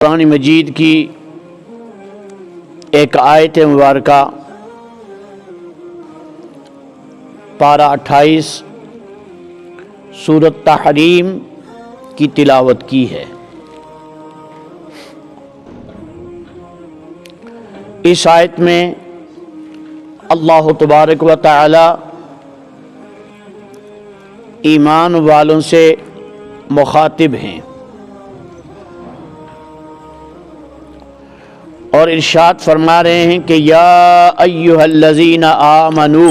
قرآن مجید کی ایک آیت مبارکہ پارہ 28 سورۃ تحریم کی تلاوت کی ہے۔ اس آیت میں اللہ تبارک و تعالی ایمان والوں سے مخاطب ہیں اور ارشاد فرما رہے ہیں کہ یا ایھا الذین آمنو،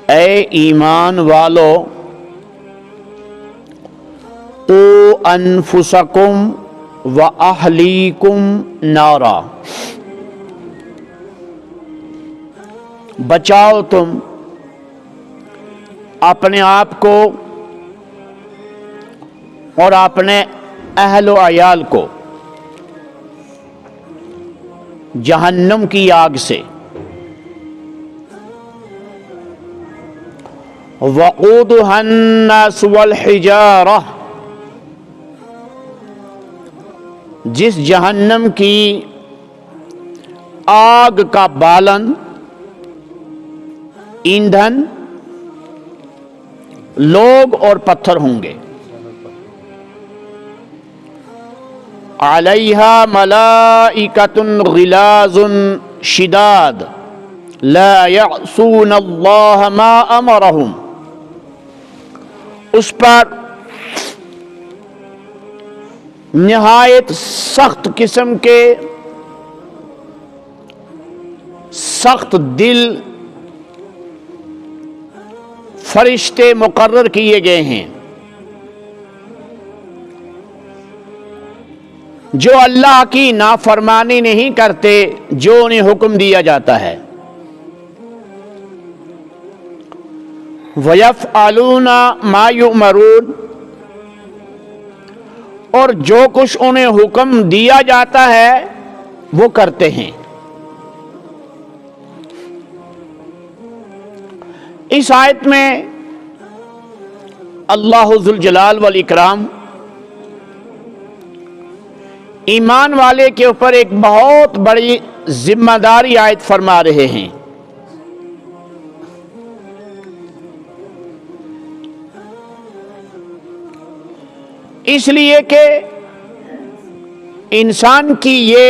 اے ایمان والو، قوا انفسکم واہلیکم نارا، بچاؤ تم اپنے آپ کو اور اپنے اہل و عیال کو جہنم کی آگ سے۔ وقودها الناس والحجارہ، جس جہنم کی آگ کا بالن، ایندھن لوگ اور پتھر ہوں گے۔ علیہا ملائکۃ غلاظ شداد لا یعصون اللہ ما امرہم، اس پر نہایت سخت قسم کے سخت دل فرشتے مقرر کیے گئے ہیں جو اللہ کی نافرمانی نہیں کرتے جو انہیں حکم دیا جاتا ہے۔ وَيَفْعَلُونَ مَا يُؤْمَرُونَ، اور جو کچھ انہیں حکم دیا جاتا ہے وہ کرتے ہیں۔ اس آیت میں اللہ ذوالجلال والاکرام ایمان والے کے اوپر ایک بہت بڑی ذمہ داری عائد فرما رہے ہیں۔ اس لیے کہ انسان کی یہ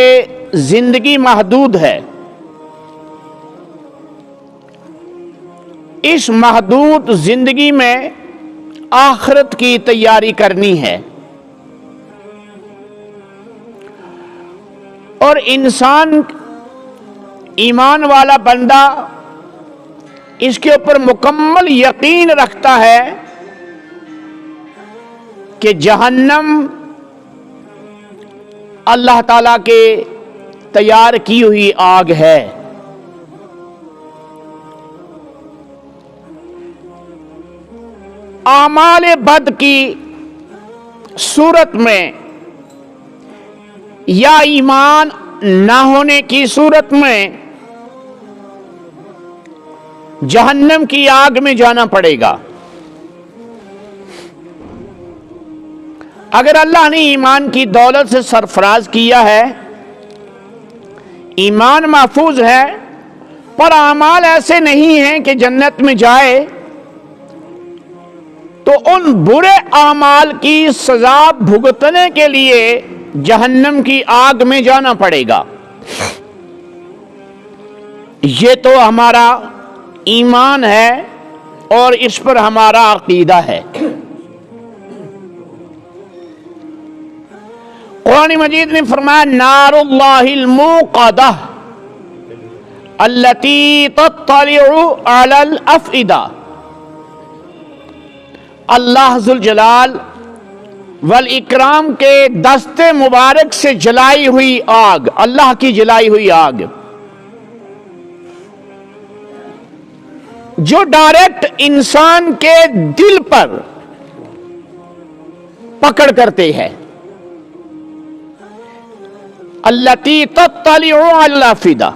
زندگی محدود ہے، اس محدود زندگی میں آخرت کی تیاری کرنی ہے، اور انسان ایمان والا بندہ اس کے اوپر مکمل یقین رکھتا ہے کہ جہنم اللہ تعالیٰ کے تیار کی ہوئی آگ ہے۔ اعمال بد کی صورت میں یا ایمان نہ ہونے کی صورت میں جہنم کی آگ میں جانا پڑے گا۔ اگر اللہ نے ایمان کی دولت سے سرفراز کیا ہے، ایمان محفوظ ہے، پر اعمال ایسے نہیں ہیں کہ جنت میں جائے، تو ان برے اعمال کی سزا بھگتنے کے لیے جہنم کی آگ میں جانا پڑے گا۔ یہ تو ہمارا ایمان ہے اور اس پر ہمارا عقیدہ ہے۔ قرآن مجید نے فرمایا نار اللہ الموقدہ التی تطلع علی الافئدہ، اللہ ذوالجلال والاکرام کے دست مبارک سے جلائی ہوئی آگ، اللہ کی جلائی ہوئی آگ جو ڈائریکٹ انسان کے دل پر پکڑ کرتے ہیں۔ التی تطلع علی الافئدہ،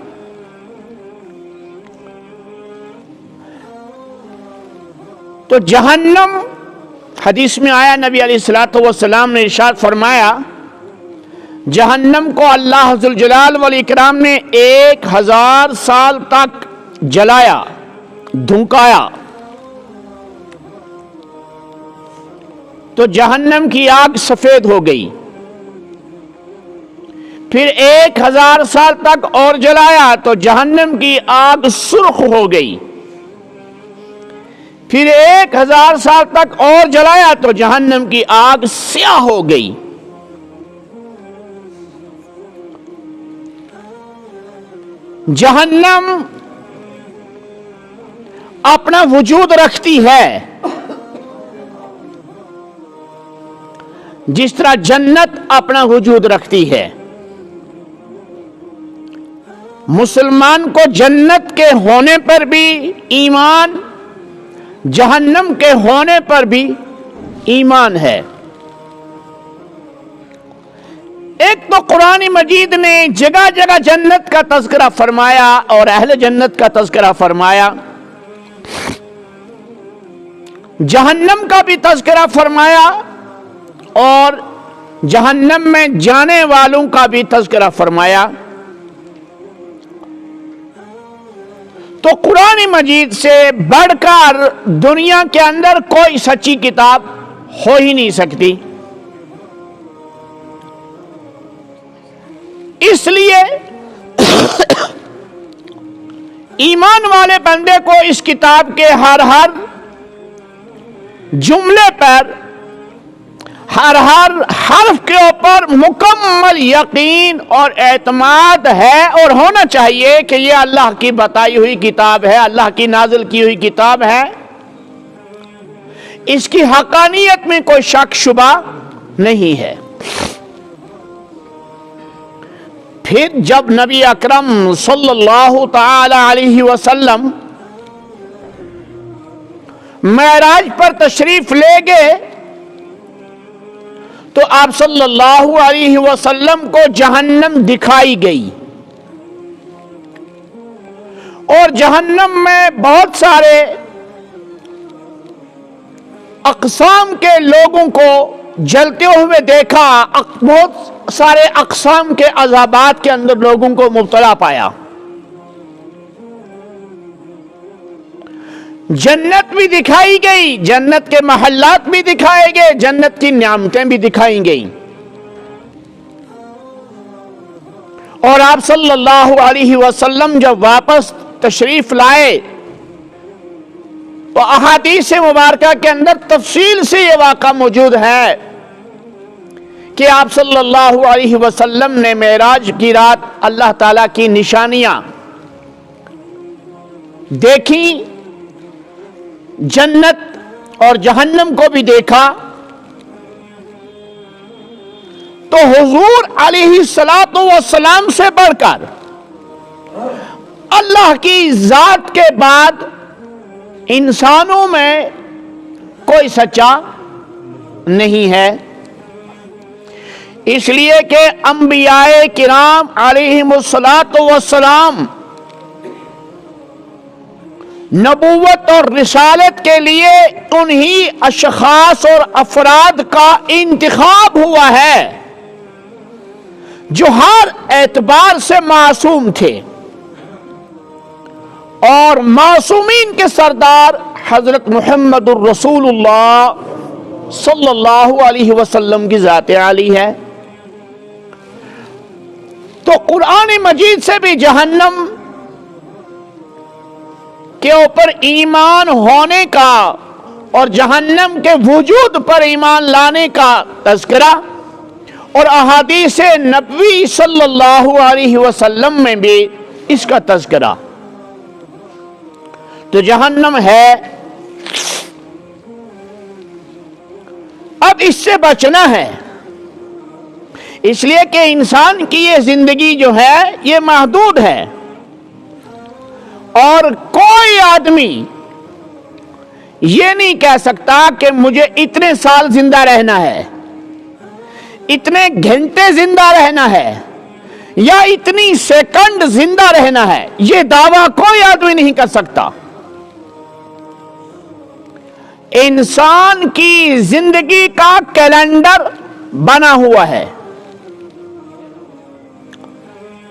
تو جہنم حدیث میں آیا نبی علیہ الصلوۃ والسلام نے ارشاد فرمایا جہنم کو اللہ ذوالجلال والاکرام نے 1000 سال تک جلایا، دھنکایا، تو جہنم کی آگ سفید ہو گئی، پھر 1000 سال تک اور جلایا تو جہنم کی آگ سرخ ہو گئی، پھر 1000 سال تک اور جلایا تو جہنم کی آگ سیاہ ہو گئی۔ جہنم اپنا وجود رکھتی ہے جس طرح جنت اپنا وجود رکھتی ہے۔ مسلمان کو جنت کے ہونے پر بھی ایمان، جہنم کے ہونے پر بھی ایمان ہے۔ ایک تو قرآن مجید نے جگہ جگہ جنت کا تذکرہ فرمایا اور اہل جنت کا تذکرہ فرمایا، جہنم کا بھی تذکرہ فرمایا اور جہنم میں جانے والوں کا بھی تذکرہ فرمایا۔ تو قرآن مجید سے بڑھ کر دنیا کے اندر کوئی سچی کتاب ہو ہی نہیں سکتی، اس لیے ایمان والے بندے کو اس کتاب کے ہر جملے پر، ہر حرف کے اوپر مکمل یقین اور اعتماد ہے اور ہونا چاہیے کہ یہ اللہ کی بتائی ہوئی کتاب ہے، اللہ کی نازل کی ہوئی کتاب ہے، اس کی حقانیت میں کوئی شک شبہ نہیں ہے۔ پھر جب نبی اکرم صلی اللہ تعالی علیہ وسلم معراج پر تشریف لے گئے تو آپ صلی اللہ علیہ وسلم کو جہنم دکھائی گئی، اور جہنم میں بہت سارے اقسام کے لوگوں کو جلتے ہوئے دیکھا، بہت سارے اقسام کے عذابات کے اندر لوگوں کو مبتلا پایا۔ جنت بھی دکھائی گئی، جنت کے محلات بھی دکھائے گئے، جنت کی نعمتیں بھی دکھائی گئیں، اور آپ صلی اللہ علیہ وسلم جب واپس تشریف لائے تو احادیث مبارکہ کے اندر تفصیل سے یہ واقعہ موجود ہے کہ آپ صلی اللہ علیہ وسلم نے معراج کی رات اللہ تعالیٰ کی نشانیاں دیکھیں، جنت اور جہنم کو بھی دیکھا، تو حضور علیہ الصلوۃ والسلام سے بڑھ کر اللہ کی ذات کے بعد انسانوں میں کوئی سچا نہیں ہے، اس لیے کہ انبیاء کرام علیہم الصلوۃ والسلام نبوت اور رسالت کے لیے انہی اشخاص اور افراد کا انتخاب ہوا ہے جو ہر اعتبار سے معصوم تھے، اور معصومین کے سردار حضرت محمد الرسول اللہ صلی اللہ علیہ وسلم کی ذات عالی ہے۔ تو قرآن مجید سے بھی جہنم کے اوپر ایمان ہونے کا اور جہنم کے وجود پر ایمان لانے کا تذکرہ، اور احادیث نبوی صلی اللہ علیہ وسلم میں بھی اس کا تذکرہ۔ تو جہنم ہے، اب اس سے بچنا ہے، اس لیے کہ انسان کی یہ زندگی جو ہے یہ محدود ہے، اور کوئی آدمی یہ نہیں کہہ سکتا کہ مجھے اتنے سال زندہ رہنا ہے، اتنے گھنٹے زندہ رہنا ہے، یا اتنی سیکنڈ زندہ رہنا ہے۔ یہ دعویٰ کوئی آدمی نہیں کر سکتا، انسان کی زندگی کا کیلنڈر بنا ہوا ہے.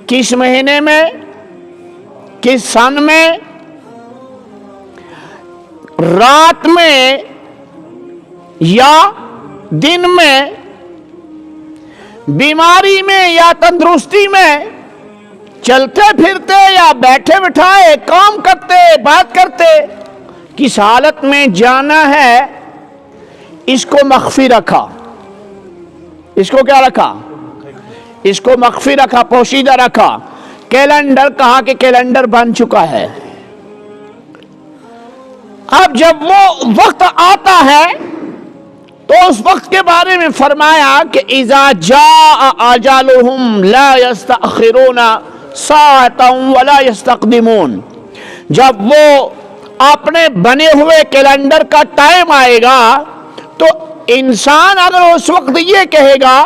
کس مہینے میں، کس سن میں، رات میں یا دن میں، بیماری میں یا تندرستی میں، چلتے پھرتے یا بیٹھے بٹھائے، کام کرتے بات کرتے، کس حالت میں جانا ہے، اس کو مخفی رکھا. اس کو کیا رکھا؟ اس کو مخفی رکھا، پوشیدہ رکھا. کیلنڈر کہا کہ کیلنڈر بن چکا ہے. اب جب وہ وقت آتا ہے تو اس وقت کے بارے میں فرمایا کہ اذا جاء اجلهم لا يستأخرون ساعة ولا يستقدمون. جب وہ اپنے بنے ہوئے کیلنڈر کا ٹائم آئے گا تو انسان اگر اس وقت یہ کہے گا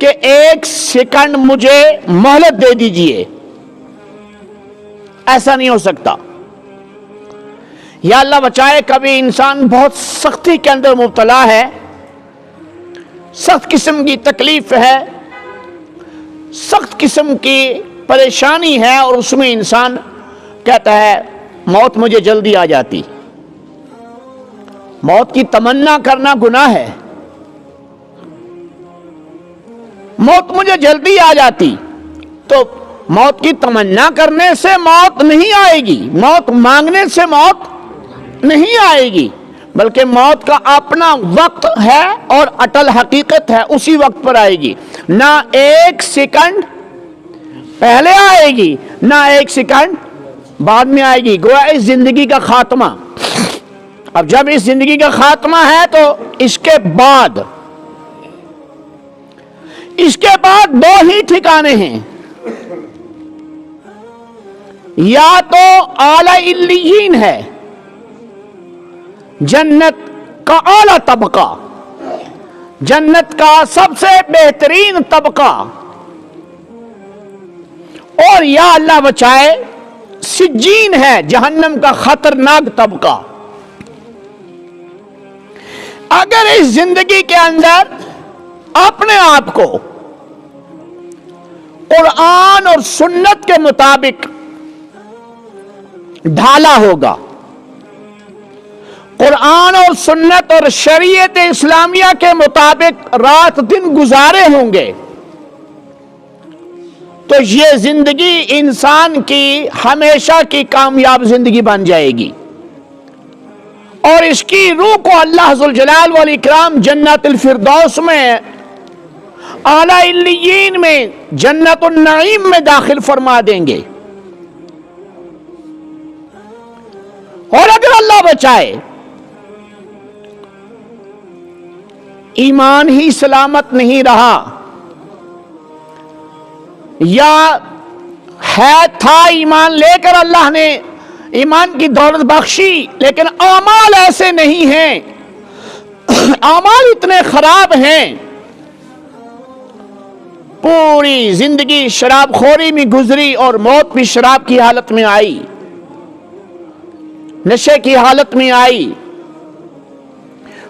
کہ 1 سیکنڈ مجھے مہلت دے دیجئے، ایسا نہیں ہو سکتا. یا اللہ بچائے، کبھی انسان بہت سختی کے اندر مبتلا ہے، سخت قسم کی تکلیف ہے، سخت قسم کی پریشانی ہے، اور اس میں انسان کہتا ہے موت مجھے جلدی آ جاتی. موت کی تمنا کرنا گناہ ہے. موت مجھے جلدی آ جاتی، تو موت کی تمنا کرنے سے موت نہیں آئے گی، موت مانگنے سے موت نہیں آئے گی، بلکہ موت کا اپنا وقت ہے اور اٹل حقیقت ہے، اسی وقت پر آئے گی. نہ 1 سیکنڈ پہلے آئے گی، نہ 1 سیکنڈ بعد میں آئے گی. گویا اس زندگی کا خاتمہ. اب جب اس زندگی کا خاتمہ ہے تو اس کے بعد 2 ہی ٹھکانے ہیں. یا تو اعلی علیین ہے، جنت کا اعلی طبقہ، جنت کا سب سے بہترین طبقہ، اور یا اللہ بچائے سجین ہے، جہنم کا خطرناک طبقہ. اگر اس زندگی کے اندر اپنے آپ کو قرآن اور سنت کے مطابق ڈھالا ہوگا، قرآن اور سنت اور شریعت اسلامیہ کے مطابق رات دن گزارے ہوں گے، تو یہ زندگی انسان کی ہمیشہ کی کامیاب زندگی بن جائے گی، اور اس کی روح کو اللہ ذوالجلال والاکرام جنت الفردوس میں، اعلی علیین میں، جنت النعیم میں داخل فرما دیں گے. اور اگر اللہ بچائے ایمان ہی سلامت نہیں رہا، یا تھا ایمان لے کر اللہ نے ایمان کی دولت بخشی، لیکن اعمال ایسے نہیں ہیں، اعمال اتنے خراب ہیں، پوری زندگی شراب خوری میں گزری اور موت بھی شراب کی حالت میں آئی، نشے کی حالت میں آئی،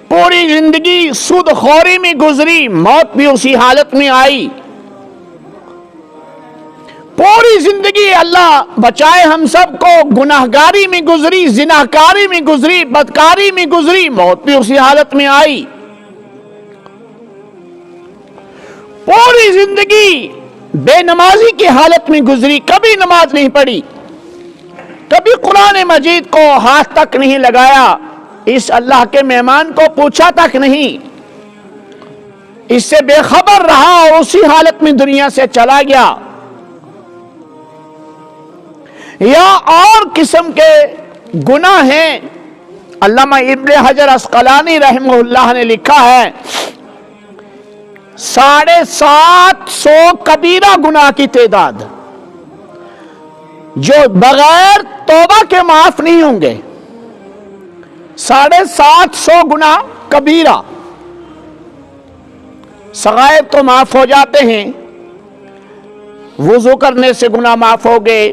پوری زندگی سود خوری میں گزری، موت بھی اسی حالت میں آئی، پوری زندگی اللہ بچائے ہم سب کو گناہگاری میں گزری، زناکاری میں گزری، بدکاری میں گزری، موت بھی اسی حالت میں آئی. پوری زندگی بے نمازی کی حالت میں گزری، کبھی نماز نہیں پڑھی، کبھی قرآن مجید کو ہاتھ تک نہیں لگایا، اس اللہ کے مہمان کو پوچھا تک نہیں، اس سے بے خبر رہا اور اسی حالت میں دنیا سے چلا گیا. یا اور قسم کے گناہ ہیں. علامہ ابن حجر عسقلانی رحمہ اللہ نے لکھا ہے 750 کبیرہ گناہ کی تعداد جو بغیر توبہ کے معاف نہیں ہوں گے. 750 گناہ کبیرہ. صغائر تو معاف ہو جاتے ہیں، وضو کرنے سے گناہ معاف ہو گئے،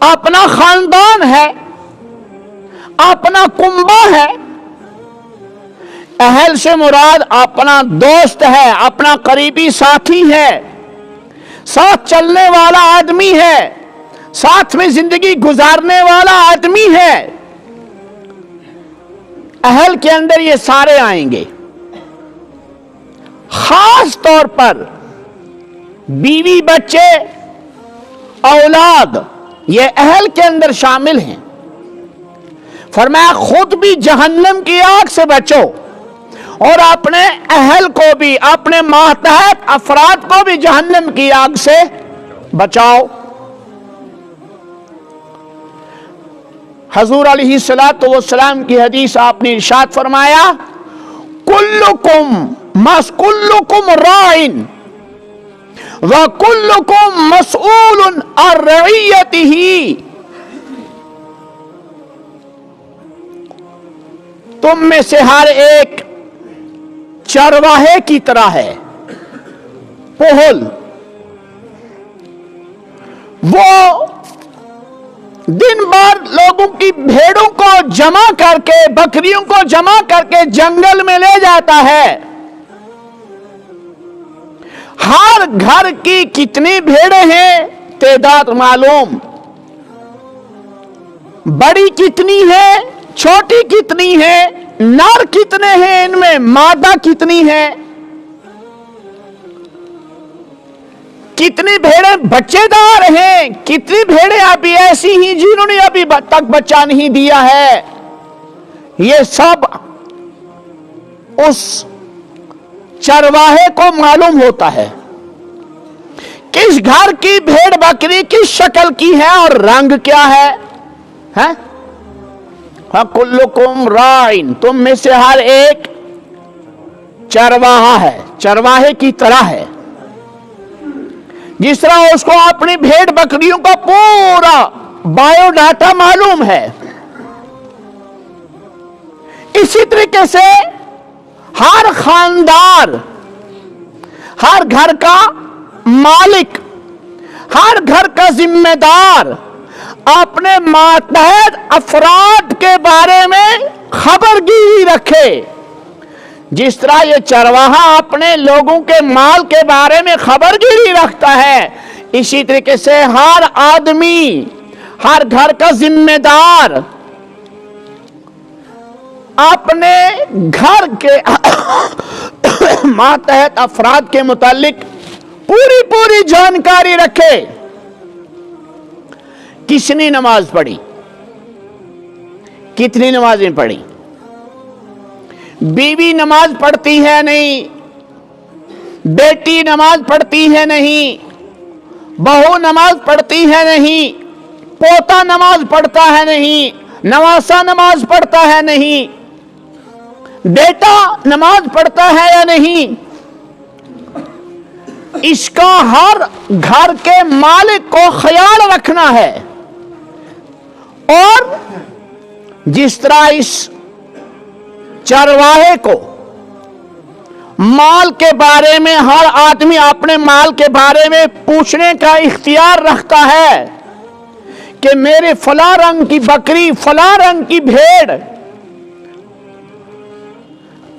اپنا خاندان ہے، اپنا کنبہ ہے۔ اہل سے مراد اپنا دوست ہے، اپنا قریبی ساتھی ہے، ساتھ چلنے والا آدمی ہے، ساتھ میں زندگی گزارنے والا آدمی ہے۔ اہل کے اندر یہ سارے آئیں گے۔ خاص طور پر بیوی، بچے، اولاد، یہ اہل کے اندر شامل ہیں۔ فرمایا خود بھی جہنم کی آگ سے بچو اور اپنے اہل کو بھی، اپنے ماتحت افراد کو بھی جہنم کی آگ سے بچاؤ۔ حضور علیہ السلام کی حدیث آپ نے ارشاد فرمایا کلکم راعٍ وَكُلُّكُمْ مَسْئُولٌ عَنْ رَعِيَّتِهِ، تم میں سے ہر ایک چرواہے کی طرح ہے، پہل، وہ دن بھر لوگوں کی بھیڑوں کو جمع کر کے، بکریوں کو جمع کر کے جنگل میں لے جاتا ہے۔ ہر گھر کی کتنی بھیڑیں ہیں تعداد معلوم، بڑی کتنی ہے، چھوٹی کتنی ہے، نر کتنے ہیں، ان میں مادہ کتنی ہے، کتنی بھیڑیں بچے دار ہیں، کتنی بھیڑیں ابھی ایسی ہیں جنہوں نے ابھی تک بچہ نہیں دیا ہے۔ یہ سب اس چرواہے کو معلوم ہوتا ہے کس گھر کی بھیڑ بکری کس شکل کی ہے اور رنگ کیا ہے۔ کلکم راعٍ، تم میں سے ہر ایک چرواہا ہے، چرواہے کی طرح ہے۔ جس طرح اس کو اپنی بھیڑ بکریوں کا پورا بایو ڈاٹا معلوم ہے، اسی طریقے سے ہر خاندان، ہر گھر کا مالک، ہر گھر کا ذمہ دار اپنے ماتحت افراد کے بارے میں خبر گیری رکھے۔ جس طرح یہ چرواہا اپنے لوگوں کے مال کے بارے میں خبر گیری رکھتا ہے، اسی طریقے سے ہر آدمی، ہر گھر کا ذمہ دار اپنے گھر کے ماتحت افراد کے متعلق پوری جانکاری رکھے۔ کس نے نماز پڑھی، کتنی نمازیں پڑھی، بیوی نماز پڑھتی ہے نہیں، بیٹی نماز پڑھتی ہے نہیں، بہو نماز پڑھتی ہے نہیں، پوتا نماز پڑھتا ہے نہیں، نواسا نماز پڑھتا ہے نہیں، بیٹا نماز پڑھتا ہے یا نہیں۔ اس کا ہر گھر کے مالک کو خیال رکھنا ہے، اور جس طرح اس چرواہے کو مال کے بارے میں ہر آدمی اپنے مال کے بارے میں پوچھنے کا اختیار رکھتا ہے کہ میرے فلاں رنگ کی بکری، فلاں رنگ کی بھیڑ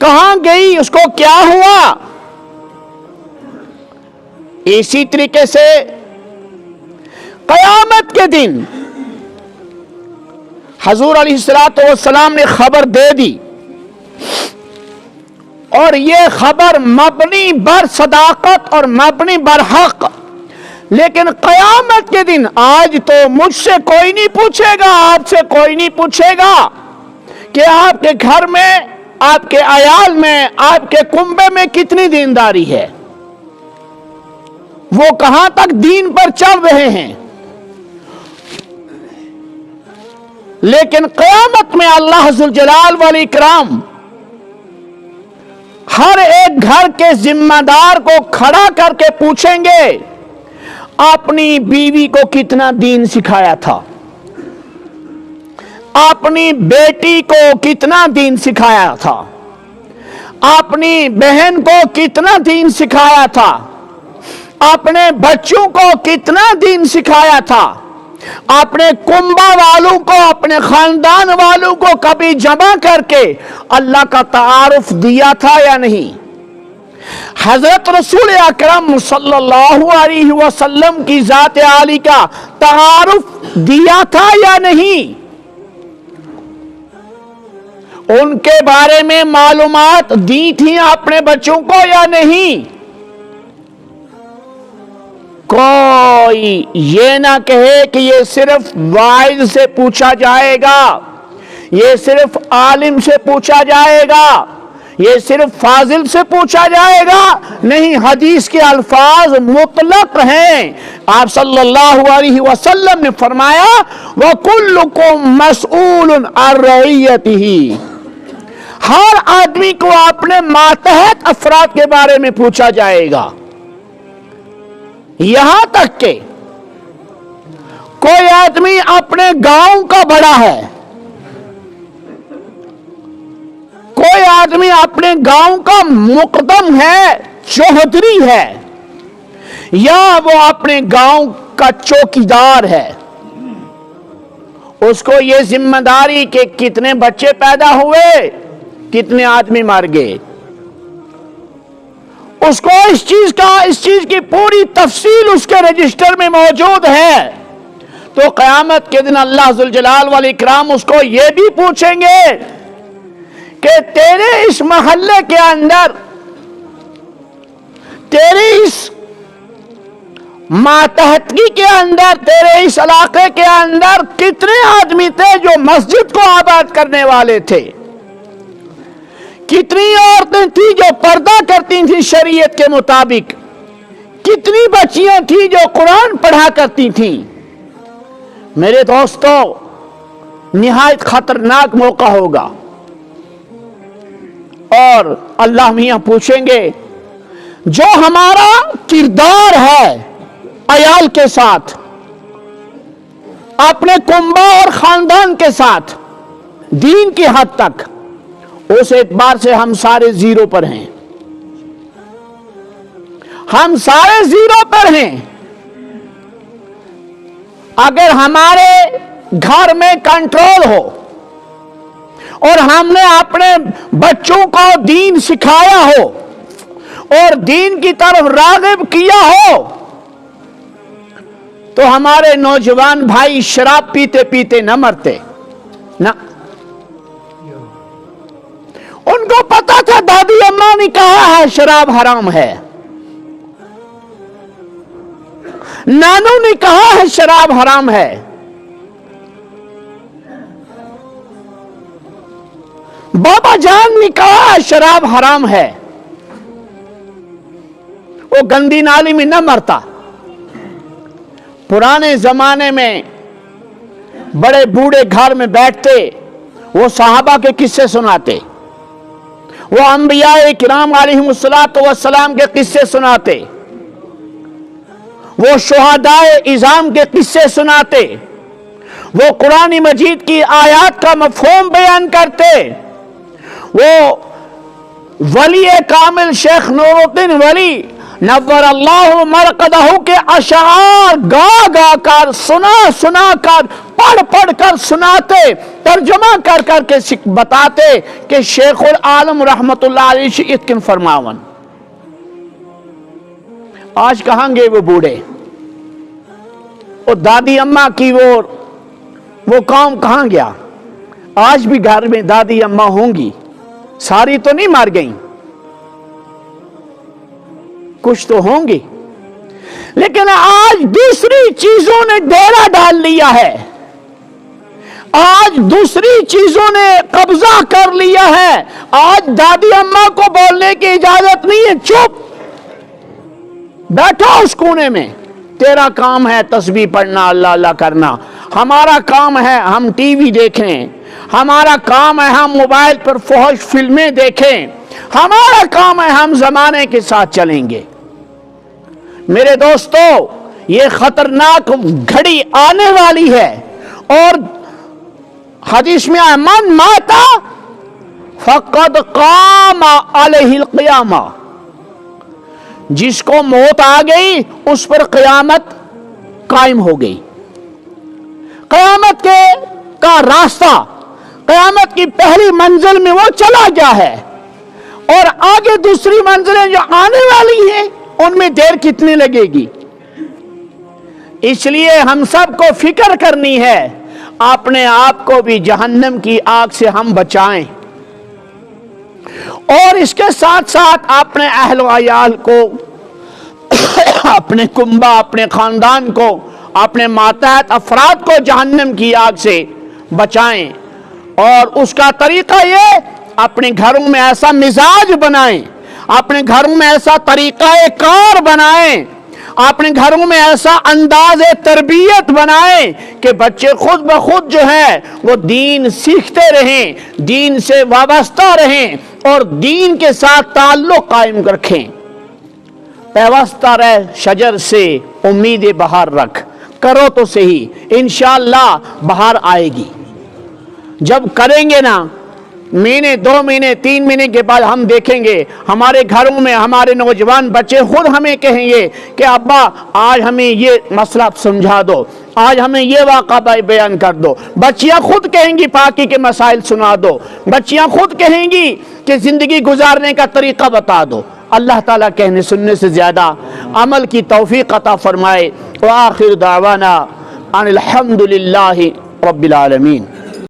کہاں گئی، اس کو کیا ہوا، اسی طریقے سے قیامت کے دن حضور علیہ السلام نے خبر دے دی، اور یہ خبر مبنی بر صداقت اور مبنی بر حق، لیکن قیامت کے دن آج تو مجھ سے کوئی نہیں پوچھے گا، آپ سے کوئی نہیں پوچھے گا کہ آپ کے گھر میں، آپ کے عیال میں، آپ کے کنبے میں کتنی دینداری ہے، وہ کہاں تک دین پر چل رہے ہیں۔ لیکن قیامت میں اللہ ذوالجلال والاکرام ہر ایک گھر کے ذمہ دار کو کھڑا کر کے پوچھیں گے اپنی بیوی کو کتنا دین سکھایا تھا، اپنی بیٹی کو کتنا دین سکھایا تھا، اپنی بہن کو کتنا دین سکھایا تھا، اپنے بچوں کو کتنا دین سکھایا تھا، اپنے کنبہ والوں کو، اپنے خاندان والوں کو کبھی جمع کر کے اللہ کا تعارف دیا تھا یا نہیں؟ حضرت رسول اکرم صلی اللہ علیہ وسلم کی ذات عالی کا تعارف دیا تھا یا نہیں؟ ان کے بارے میں معلومات دی تھی اپنے بچوں کو یا نہیں؟ کوئی یہ نہ کہے کہ یہ صرف واعظ سے پوچھا جائے گا، یہ صرف عالم سے پوچھا جائے گا، یہ صرف فاضل سے پوچھا جائے گا۔ نہیں، حدیث کے الفاظ مطلق ہیں۔ آپ صلی اللہ علیہ وسلم نے فرمایا وَكُلُّكُمْ مَسْئُولٌ عَنْ رَعِيَّتِهِ، ہر آدمی کو اپنے ماتحت افراد کے بارے میں پوچھا جائے گا، یہاں تک کہ کوئی آدمی اپنے گاؤں کا بڑا ہے، کوئی آدمی اپنے گاؤں کا مقدم ہے، چوہدری ہے، یا وہ اپنے گاؤں کا چوکیدار ہے، اس کو یہ ذمہ داری کہ کتنے بچے پیدا ہوئے، کتنے آدمی مر گئے، اس کو اس چیز کی پوری تفصیل اس کے رجسٹر میں موجود ہے۔ تو قیامت کے دن اللہ ذوالجلال والاکرام اس کو یہ بھی پوچھیں گے کہ تیرے اس محلے کے اندر، تیرے اس ماتحتگی کے اندر، تیرے اس علاقے کے اندر کتنے آدمی تھے جو مسجد کو آباد کرنے والے تھے، کتنی عورتیں تھیں جو پردہ کرتی تھیں شریعت کے مطابق، کتنی بچیاں تھیں جو قرآن پڑھا کرتی تھیں۔ میرے دوستو، نہایت خطرناک موقع ہوگا، اور اللہ میاں پوچھیں گے جو ہمارا کردار ہے عیال کے ساتھ، اپنے کنبہ اور خاندان کے ساتھ، دین کی حد تک، اس اعتبار سے ہم سارے زیرو پر ہیں، ہم سارے زیرو پر ہیں۔ اگر ہمارے گھر میں کنٹرول ہو اور ہم نے اپنے بچوں کو دین سکھایا ہو اور دین کی طرف راغب کیا ہو، تو ہمارے نوجوان بھائی شراب پیتے پیتے نہ مرتے، نہ، ان کو پتا تھا دادی اماں نے کہا ہے شراب حرام ہے، نانو نے کہا ہے شراب حرام ہے، بابا جان نے کہا ہے شراب حرام ہے، وہ گندی نالی میں نہ مرتا۔ پرانے زمانے میں بڑے بوڑھے گھر میں بیٹھتے، وہ صحابہ کے قصے سناتے، وہ انبیاء کرام علیہم السلام کے قصے سناتے، وہ شہداء عظام کے قصے سناتے، وہ قرآن مجید کی آیات کا مفہوم بیان کرتے، وہ ولی کامل شیخ نور الدین ولی نور اللہ مرقدہ کے اشعار گا گا کر، سنا کر، پڑھ کر سناتے، ترجمہ کر کے بتاتے کہ شیخ العالم رحمت اللہ علیہ اتکن فرماون۔ آج کہاں گے وہ بوڑھے؟ وہ دادی اماں کی وہ کام کہاں گیا؟ آج بھی گھر میں دادی اماں ہوں گی، ساری تو نہیں مر گئیں، کچھ تو ہوں گی، لیکن آج دوسری چیزوں نے ڈیرا ڈال لیا ہے، آج دوسری چیزوں نے قبضہ کر لیا ہے۔ آج دادی اماں کو بولنے کی اجازت نہیں ہے، چپ بیٹھو اس کونے میں، تیرا کام ہے تسبیح پڑھنا، اللہ اللہ کرنا، ہمارا کام ہے ہم ٹی وی دیکھیں، ہمارا کام ہے ہم موبائل پر فحش فلمیں دیکھیں، ہمارا کام ہے ہم زمانے کے ساتھ چلیں گے۔ میرے دوستو، یہ خطرناک گھڑی آنے والی ہے، اور حدیث میں آیا من ماتا فقد قام علیہ القیامہ، جس کو موت آ گئی اس پر قیامت قائم ہو گئی۔ قیامت کا راستہ، قیامت کی پہلی منزل میں وہ چلا گیا ہے، اور آگے دوسری منزلیں جو آنے والی ہیں ان میں دیر کتنی لگے گی؟ اس لیے ہم سب کو فکر کرنی ہے، اپنے آپ کو بھی جہنم کی آگ سے ہم بچائیں، اور اس کے ساتھ ساتھ اپنے اہل و عیال کو، اپنے کنبہ، اپنے خاندان کو، اپنے ماتحت افراد کو جہنم کی آگ سے بچائیں۔ اور اس کا طریقہ یہ، اپنے گھروں میں ایسا مزاج بنائیں، اپنے گھروں میں ایسا طریقہ کار بنائیں، اپنے گھروں میں ایسا انداز تربیت بنائیں کہ بچے خود بخود جو ہے وہ دین سیکھتے رہیں، دین سے وابستہ رہیں اور دین کے ساتھ تعلق قائم رکھیں۔ پیوستہ رہ شجر سے امید بہار رکھ، کرو تو صحیح، انشاءاللہ بہار آئے گی۔ جب کریں گے نا، مہینے، 2 مہینے، 3 مہینے کے بعد ہم دیکھیں گے ہمارے گھروں میں ہمارے نوجوان بچے خود ہمیں کہیں گے کہ ابا آج ہمیں یہ مسئلہ سمجھا دو، آج ہمیں یہ واقعہ بیان کر دو۔ بچیاں خود کہیں گی پاکی کے مسائل سنا دو، بچیاں خود کہیں گی کہ زندگی گزارنے کا طریقہ بتا دو۔ اللہ تعالیٰ کہنے سننے سے زیادہ عمل کی توفیق عطا فرمائے۔ وآخر دعوانا ان الحمدللہ رب العالمین۔